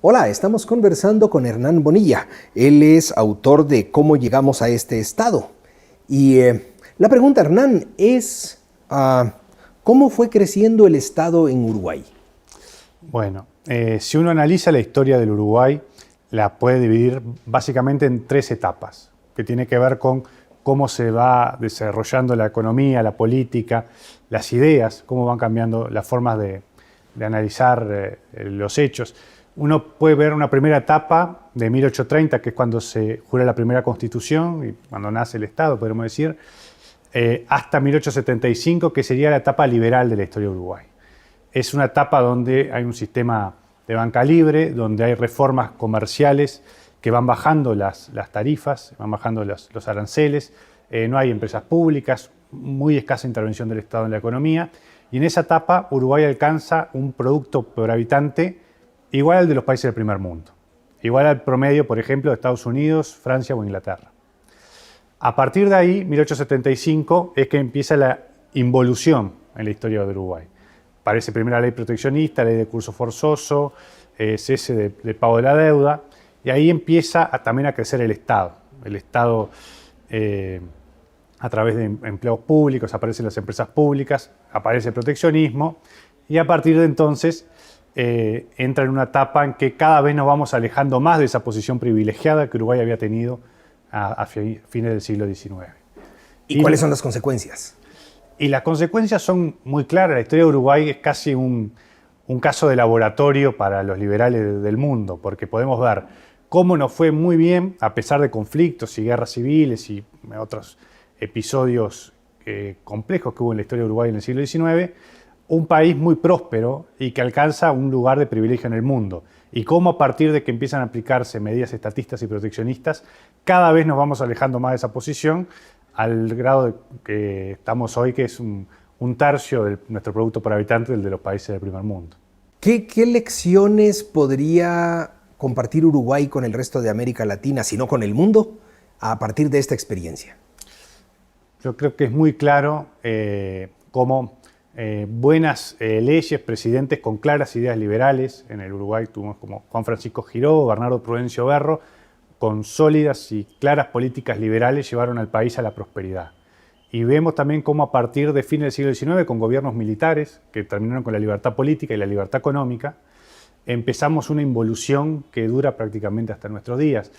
Hola, estamos conversando con Hernán Bonilla. Él es autor de Cómo llegamos a este estado. Y la pregunta, Hernán, es ¿cómo fue creciendo el estado en Uruguay? Bueno, si uno analiza la historia del Uruguay, la puede dividir básicamente en tres etapas, que tiene que ver con cómo se va desarrollando la economía, la política, las ideas, cómo van cambiando las formas de analizar los hechos. Uno puede ver una primera etapa de 1830, que es cuando se jura la primera constitución y cuando nace el Estado, podemos decir, hasta 1875, que sería la etapa liberal de la historia de Uruguay. Es una etapa donde hay un sistema de banca libre, donde hay reformas comerciales que van bajando las tarifas, van bajando los aranceles, no hay empresas públicas, muy escasa intervención del Estado en la economía, y en esa etapa Uruguay alcanza un producto por habitante igual al de los países del primer mundo, igual al promedio, por ejemplo, de Estados Unidos, Francia o Inglaterra. A partir de ahí, 1875, es que empieza la involución en la historia de Uruguay. Aparece primero la ley proteccionista, ley de curso forzoso, cese de pago de la deuda, y ahí empieza también a crecer el Estado. El Estado, a través de empleos públicos, aparecen las empresas públicas, aparece el proteccionismo, y a partir de entonces entra en una etapa en que cada vez nos vamos alejando más de esa posición privilegiada que Uruguay había tenido a fines del siglo XIX. ¿Y cuáles son las consecuencias? Y las consecuencias son muy claras. La historia de Uruguay es casi un caso de laboratorio para los liberales del mundo, porque podemos ver cómo nos fue muy bien, a pesar de conflictos y guerras civiles y otros episodios complejos que hubo en la historia de Uruguay en el siglo XIX, un país muy próspero y que alcanza un lugar de privilegio en el mundo. Y cómo a partir de que empiezan a aplicarse medidas estatistas y proteccionistas, cada vez nos vamos alejando más de esa posición, al grado de que estamos hoy, que es un tercio de nuestro producto por habitante del de los países del primer mundo. ¿Qué lecciones podría compartir Uruguay con el resto de América Latina, si no con el mundo, a partir de esta experiencia? Yo creo que es muy claro cómo buenas leyes, presidentes con claras ideas liberales. En el Uruguay tuvimos como Juan Francisco Giró, Bernardo Prudencio Berro, con sólidas y claras políticas liberales llevaron al país a la prosperidad. Y vemos también cómo a partir de fines del siglo XIX, con gobiernos militares que terminaron con la libertad política y la libertad económica, empezamos una involución que dura prácticamente hasta nuestros días.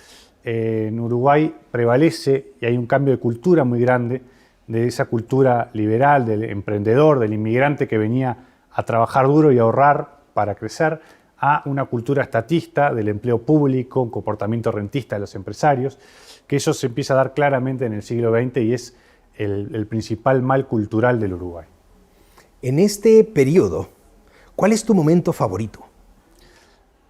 En Uruguay prevalece y hay un cambio de cultura muy grande, de esa cultura liberal, del emprendedor, del inmigrante que venía a trabajar duro y a ahorrar para crecer, a una cultura estatista del empleo público, un comportamiento rentista de los empresarios, que eso se empieza a dar claramente en el siglo XX y es el principal mal cultural del Uruguay. En este periodo, ¿cuál es tu momento favorito?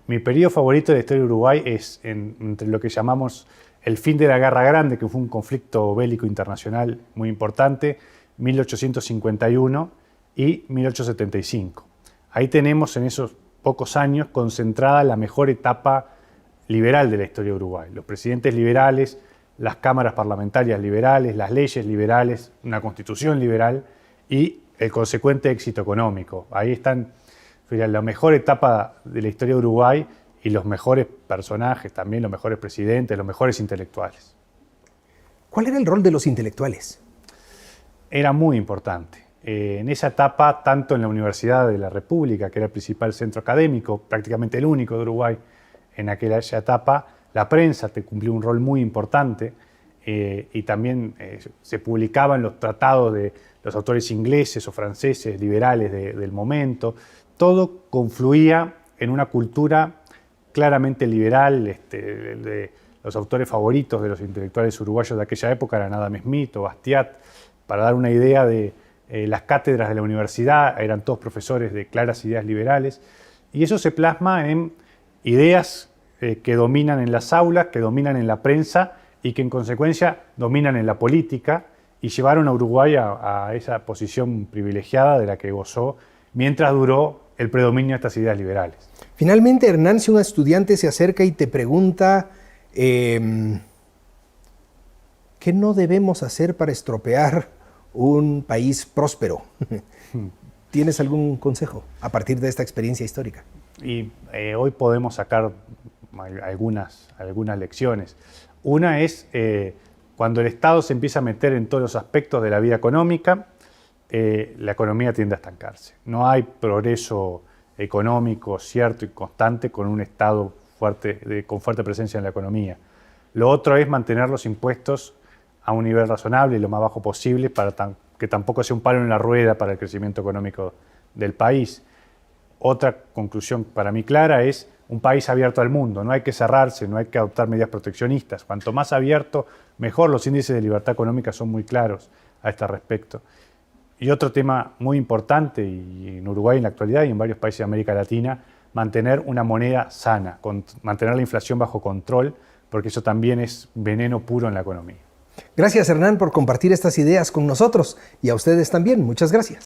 Mi periodo favorito de la historia de Uruguay es entre lo que llamamos el fin de la Guerra Grande, que fue un conflicto bélico internacional muy importante, 1851 y 1875. Ahí tenemos en esos pocos años concentrada la mejor etapa liberal de la historia de Uruguay. Los presidentes liberales, las cámaras parlamentarias liberales, las leyes liberales, una constitución liberal y el consecuente éxito económico. Ahí están la mejor etapa de la historia de Uruguay y los mejores personajes, también los mejores presidentes, los mejores intelectuales. ¿Cuál era el rol de los intelectuales? Era muy importante. En esa etapa, tanto en la Universidad de la República, que era el principal centro académico, prácticamente el único de Uruguay en aquella etapa, la prensa cumplió un rol muy importante y también se publicaban los tratados de los autores ingleses o franceses liberales del momento. Todo confluía en una cultura claramente liberal. De los autores favoritos de los intelectuales uruguayos de aquella época eran Adam Smith o Bastiat. Para dar una idea de las cátedras de la universidad, eran todos profesores de claras ideas liberales, y eso se plasma en ideas que dominan en las aulas, que dominan en la prensa y que en consecuencia dominan en la política y llevaron a Uruguay a esa posición privilegiada de la que gozó mientras duró el predominio de estas ideas liberales. Finalmente, Hernán, si un estudiante se acerca y te pregunta ¿qué no debemos hacer para estropear un país próspero? ¿Tienes algún consejo a partir de esta experiencia histórica? Y hoy podemos sacar algunas lecciones. Una es cuando el Estado se empieza a meter en todos los aspectos de la vida económica, la economía tiende a estancarse. No hay progreso económico cierto y constante con un Estado con fuerte presencia en la economía. Lo otro es mantener los impuestos a un nivel razonable y lo más bajo posible para que tampoco sea un palo en la rueda para el crecimiento económico del país. Otra conclusión para mí clara es un país abierto al mundo. No hay que cerrarse, no hay que adoptar medidas proteccionistas. Cuanto más abierto, mejor. Los índices de libertad económica son muy claros a este respecto. Y otro tema muy importante, y en Uruguay en la actualidad y en varios países de América Latina, mantener una moneda sana, mantener la inflación bajo control, porque eso también es veneno puro en la economía. Gracias, Hernán, por compartir estas ideas con nosotros y a ustedes también. Muchas gracias.